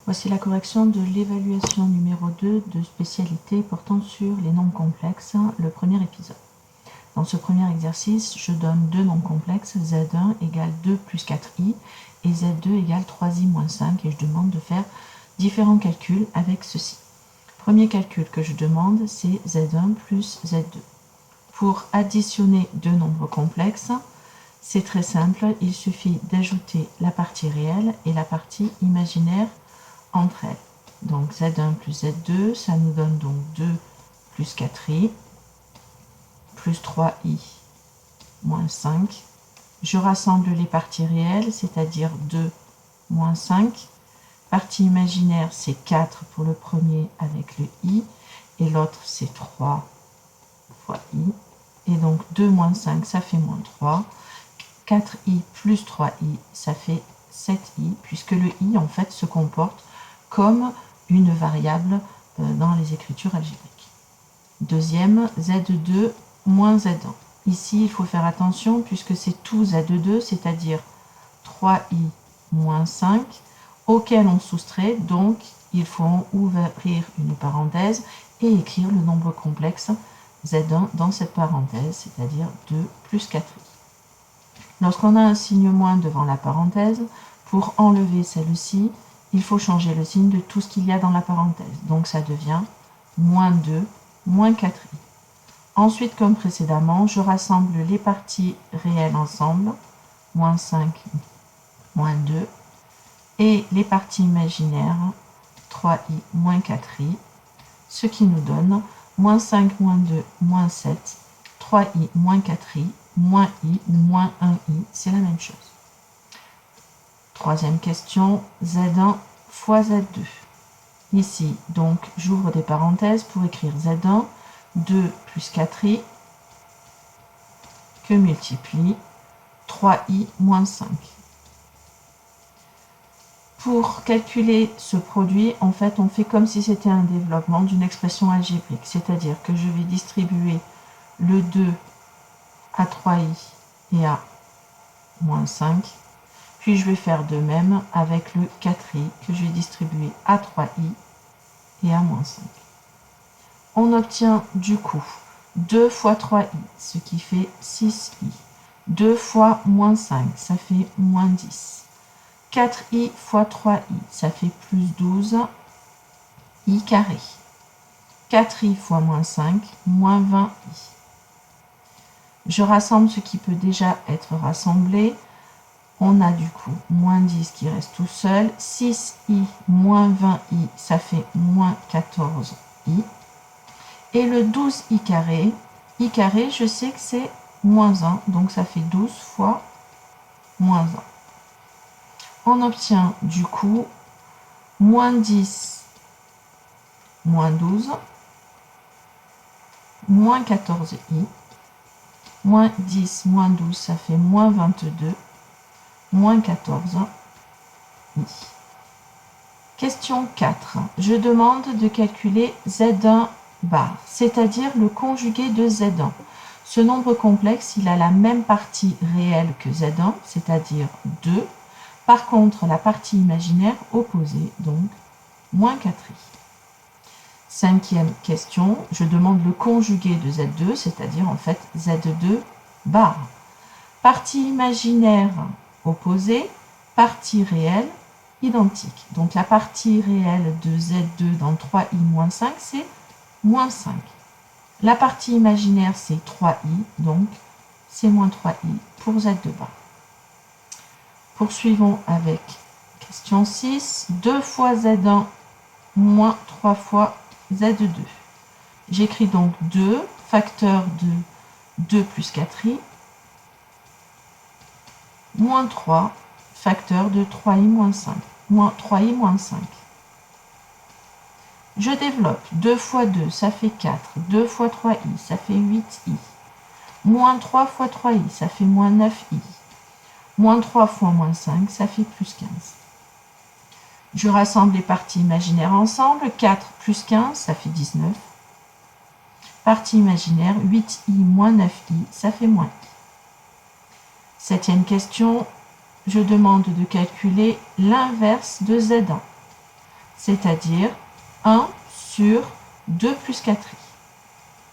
Voici la correction de l'évaluation numéro 2 de spécialité portant sur les nombres complexes, le premier épisode. Dans ce premier exercice, je donne deux nombres complexes, z1 égale 2 plus 4i et z2 égale 3i moins 5 et je demande de faire différents calculs avec ceci. Premier calcul que je demande, c'est z1 plus z2. Pour additionner deux nombres complexes, c'est très simple, il suffit d'ajouter la partie réelle et la partie imaginaire entre elles. Donc z1 plus z2, ça nous donne donc 2 plus 4i, plus 3i moins 5. Je rassemble les parties réelles, c'est-à-dire 2 moins 5. Partie imaginaire, c'est 4 pour le premier avec le i, et l'autre c'est 3 fois i. Et donc 2 moins 5, ça fait moins 3. 4i plus 3i, ça fait 7i, puisque le i en fait se comporte comme une variable dans les écritures algébriques. Deuxième, z2 moins z1. Ici, il faut faire attention puisque c'est tout z2, c'est-à-dire 3i moins 5, auquel on soustrait, donc il faut ouvrir une parenthèse et écrire le nombre complexe z1 dans cette parenthèse, c'est-à-dire 2 plus 4i. Lorsqu'on a un signe moins devant la parenthèse, pour enlever celle-ci, il faut changer le signe de tout ce qu'il y a dans la parenthèse. Donc ça devient moins 2, moins 4i. Ensuite, comme précédemment, je rassemble les parties réelles ensemble, moins 5, moins 2, et les parties imaginaires, 3i, moins 4i, ce qui nous donne moins 5, moins 2, moins 7, 3i, moins 4i, moins i ou moins 1i, c'est la même chose. Troisième question, z1 fois z2. Ici, donc, j'ouvre des parenthèses pour écrire z1, 2 plus 4i, que multiplie 3i moins 5. Pour calculer ce produit, en fait, on fait comme si c'était un développement d'une expression algébrique, c'est-à-dire que je vais distribuer le 2 à 3i et à moins 5, puis je vais faire de même avec le 4i que je vais distribuer à 3i et à moins 5. On obtient du coup 2 fois 3i, ce qui fait 6i. 2 fois moins 5, ça fait moins 10. 4i fois 3i, ça fait plus 12 i carré. 4i fois moins 5, moins 20i. Je rassemble ce qui peut déjà être rassemblé. On a du coup moins 10 qui reste tout seul. 6i moins 20i, ça fait moins 14i. Et le 12i carré, je sais que c'est moins 1, donc ça fait 12 fois moins 1. On obtient du coup moins 10, moins 12, moins 14i, moins 10, moins 12, ça fait moins 22, moins 14i. Question 4. Je demande de calculer z1 bar, c'est-à-dire le conjugué de z1. Ce nombre complexe, il a la même partie réelle que z1, c'est-à-dire 2. Par contre, la partie imaginaire opposée, donc moins 4i. Cinquième question, je demande le conjugué de z2, c'est-à-dire en fait z2 bar. Partie imaginaire opposée, partie réelle identique. Donc la partie réelle de z2 dans 3i moins 5, c'est moins 5. La partie imaginaire, c'est 3i, donc c'est moins 3i pour z2 bar. Poursuivons avec question 6. 2 fois z1 moins 3 fois z2. J'écris donc 2, facteur de 2 plus 4i, moins 3, facteur de 3i moins 5. Moins 3i moins 5. Je développe 2 fois 2, ça fait 4. 2 fois 3i, ça fait 8i. Moins 3 fois 3i, ça fait moins 9i. Moins 3 fois moins 5, ça fait plus 15. Je rassemble les parties imaginaires ensemble. 4 plus 15, ça fait 19. Partie imaginaire, 8i moins 9i, ça fait moins i. Septième question, je demande de calculer l'inverse de z1. c'est-à-dire 1 sur 2 plus 4i.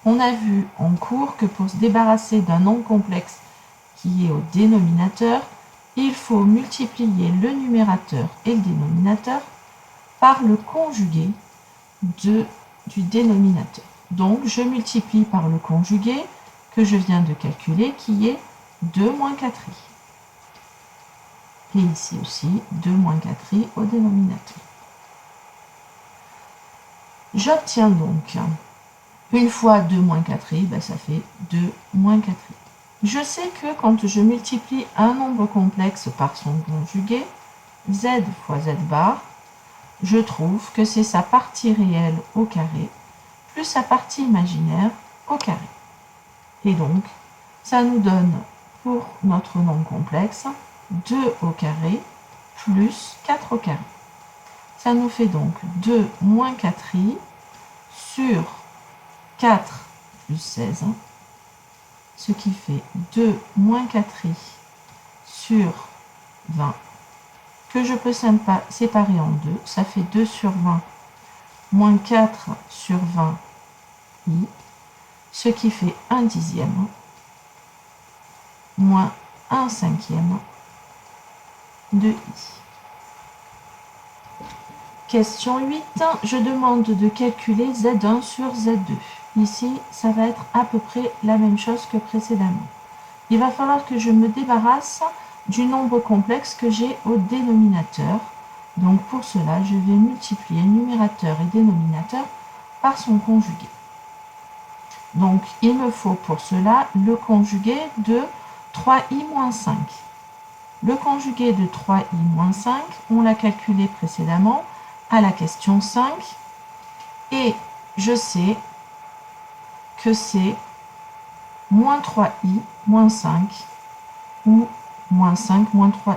On a vu en cours que pour se débarrasser d'un nombre complexe qui est au dénominateur, il faut multiplier le numérateur et le dénominateur par le conjugué du dénominateur. Donc, je multiplie par le conjugué que je viens de calculer, qui est 2 moins 4i. Et ici aussi, 2 moins 4i au dénominateur. J'obtiens donc, une fois 2 moins 4i, ça fait 2 moins 4i. Je sais que quand je multiplie un nombre complexe par son conjugué, z fois z bar, je trouve que c'est sa partie réelle au carré plus sa partie imaginaire au carré. Et donc, ça nous donne pour notre nombre complexe 2 au carré plus 4 au carré. Ça nous fait donc 2 moins 4i sur 4 plus 16, ce qui fait 2 moins 4i sur 20, que je peux séparer en deux. Ça fait 2 sur 20 moins 4 sur 20 i, ce qui fait 1 dixième moins 1 cinquième de i. Question 8. Je demande de calculer Z1 sur Z2. Ici, ça va être à peu près la même chose que précédemment. Il va falloir que je me débarrasse du nombre complexe que j'ai au dénominateur. Donc pour cela, je vais multiplier numérateur et dénominateur par son conjugué. Donc il me faut pour cela le conjugué de 3i moins 5. Le conjugué de 3i moins 5, on l'a calculé précédemment à la question 5. Et je sais que c'est moins 3i moins 5 ou moins 5 moins 3i.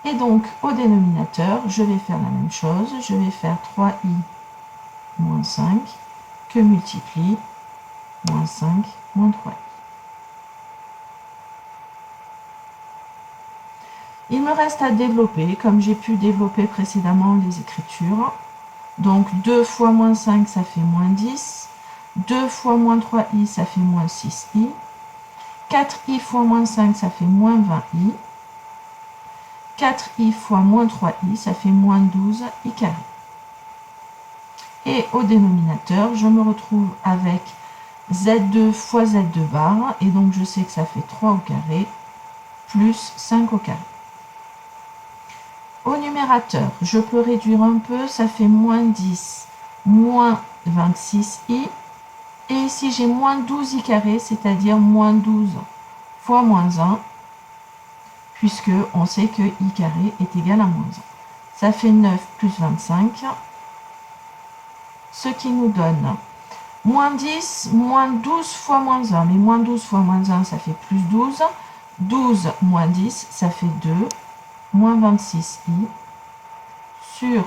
Et donc, au dénominateur, je vais faire la même chose. Je vais faire 3i moins 5 que multiplie moins 5 moins 3i. Il me reste à développer, comme j'ai pu développer précédemment les écritures. Donc 2 fois moins 5, ça fait moins 10. 2 fois moins 3i, ça fait moins 6i. 4i fois moins 5, ça fait moins 20i. 4i fois moins 3i, ça fait moins 12i carré. Et au dénominateur, je me retrouve avec z2 fois z2 bar, et donc je sais que ça fait 3 au carré, plus 5 au carré. Au numérateur, je peux réduire un peu, ça fait moins 10, moins 26i, et ici j'ai moins 12i carré, c'est-à-dire moins 12 fois moins 1, puisque on sait que i carré est égal à moins 1. Ça fait 9 plus 25, ce qui nous donne moins 10, moins 12 fois moins 1. Mais moins 12 fois moins 1, ça fait plus 12. 12 moins 10, ça fait 2, moins 26i, sur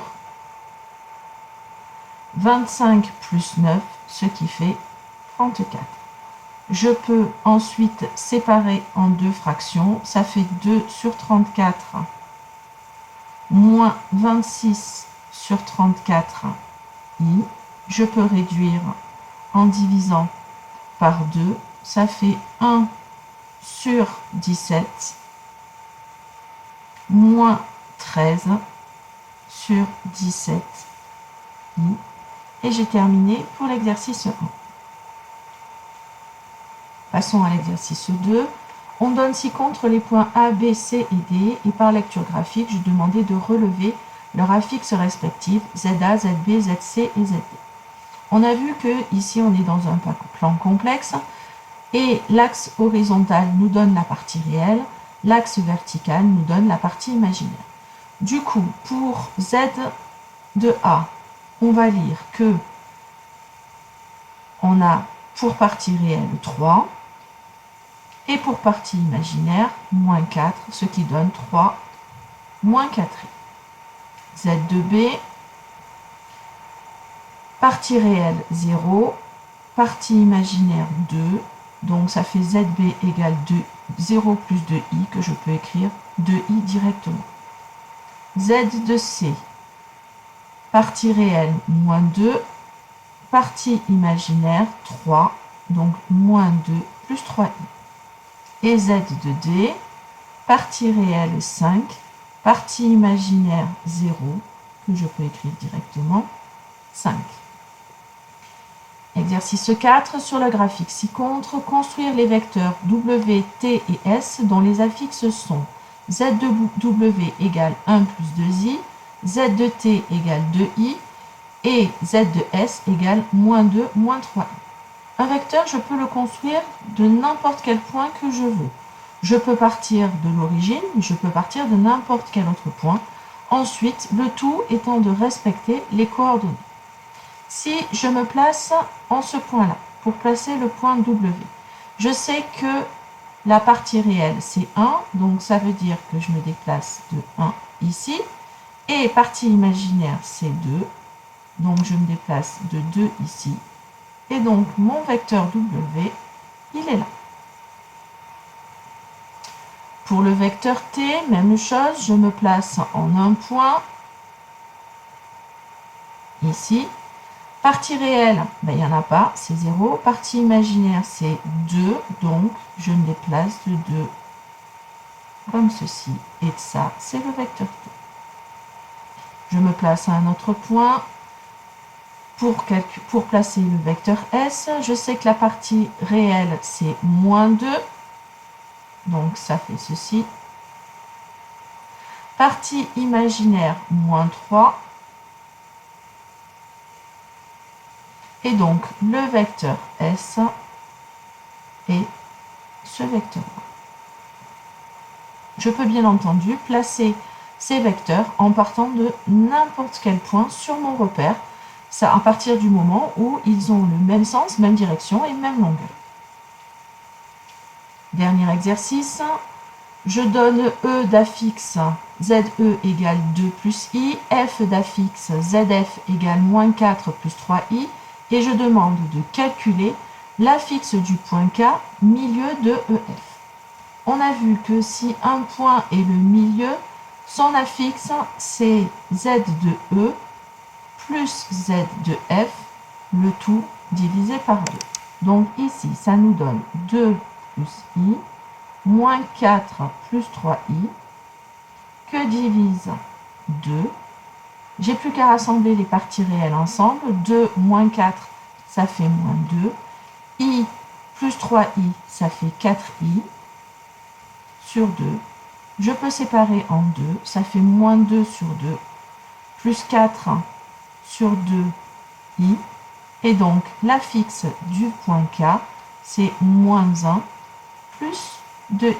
25 plus 9, ce qui fait 34. Je peux ensuite séparer en deux fractions. Ça fait 2 sur 34 moins 26 sur 34 i. Je peux réduire en divisant par 2. Ça fait 1 sur 17 moins 13 sur 17 i. Et j'ai terminé pour l'exercice 1. Passons à l'exercice 2. On donne ci-contre les points A, B, C et D, et par lecture graphique, je demandais de relever leurs affixes respectifs ZA, ZB, ZC et ZD. On a vu que ici on est dans un plan complexe, et l'axe horizontal nous donne la partie réelle, l'axe vertical nous donne la partie imaginaire. Du coup, pour Z de A, on va lire que on a pour partie réelle 3, et pour partie imaginaire, moins 4, ce qui donne 3 moins 4i. Z de B, partie réelle 0, partie imaginaire 2, donc ça fait ZB égale 0 plus 2i, que je peux écrire 2i directement. z de c, partie réelle, moins 2, partie imaginaire, 3, donc moins 2 plus 3i. Et z de d, partie réelle, 5, partie imaginaire, 0, que je peux écrire directement, 5. Exercice 4, sur le graphique ci-contre, construire les vecteurs W, T et S dont les affixes sont Z de W égale 1 plus 2i, Z de T égale 2i et Z de S égale moins 2, moins 3i. Un vecteur, je peux le construire de n'importe quel point que je veux. Je peux partir de l'origine, je peux partir de n'importe quel autre point. Ensuite, le tout étant de respecter les coordonnées. Si je me place en ce point-là, pour placer le point W, je sais que la partie réelle, c'est 1, donc ça veut dire que je me déplace de 1 ici, et partie imaginaire, c'est 2, donc je me déplace de 2 ici, et donc mon vecteur W, il est là. Pour le vecteur T, même chose, je me place en un point, ici. Partie réelle, ben, il n'y en a pas, c'est 0. Partie imaginaire, c'est 2, donc je me déplace de 2 comme ceci. Et ça, c'est le vecteur T. Je me place à un autre point. Pour placer le vecteur S, je sais que la partie réelle, c'est moins 2. Donc ça fait ceci. Partie imaginaire, moins 3. Et donc, le vecteur S est ce vecteur-là. Je peux bien entendu placer ces vecteurs en partant de n'importe quel point sur mon repère, ça à partir du moment où ils ont le même sens, même direction et même longueur. Dernier exercice, je donne E d'affixe ZE égale 2 plus I, F d'affixe ZF égale moins 4 plus 3I, et je demande de calculer l'affixe du point K, milieu de EF. On a vu que si un point est le milieu, son affixe c'est Z de E plus Z de F, le tout divisé par 2. Donc ici, ça nous donne 2 plus I, moins 4 plus 3I, que divise 2. J'ai plus qu'à rassembler les parties réelles ensemble. 2 moins 4, ça fait moins 2. I plus 3i, ça fait 4i sur 2. Je peux séparer en 2, ça fait moins 2 sur 2, plus 4 sur 2i. Et donc, l'affixe du point K, c'est moins 1 plus 2i.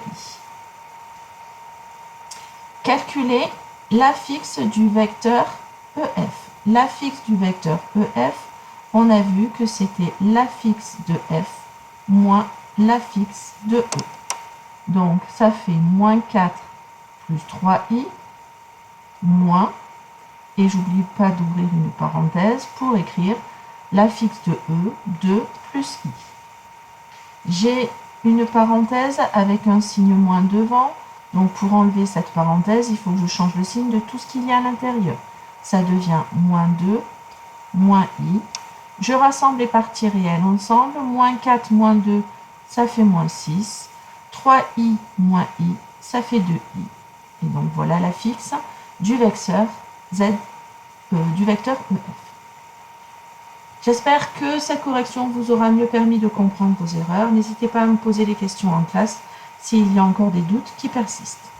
Calculer l'affixe du vecteur EF. L'affixe du vecteur EF, on a vu que c'était l'affixe de F moins l'affixe de E. Donc, ça fait moins 4 plus 3i, moins, et j'oublie pas d'ouvrir une parenthèse pour écrire l'affixe de E, 2 plus i. J'ai une parenthèse avec un signe moins devant, donc pour enlever cette parenthèse, il faut que je change le signe de tout ce qu'il y a à l'intérieur. Ça devient moins 2, moins i. Je rassemble les parties réelles ensemble. Moins 4, moins 2, ça fait moins 6. 3i moins i, ça fait 2i. Et donc voilà l'affixe du vecteur du vecteur EF. J'espère que cette correction vous aura mieux permis de comprendre vos erreurs. N'hésitez pas à me poser des questions en classe s'il y a encore des doutes qui persistent.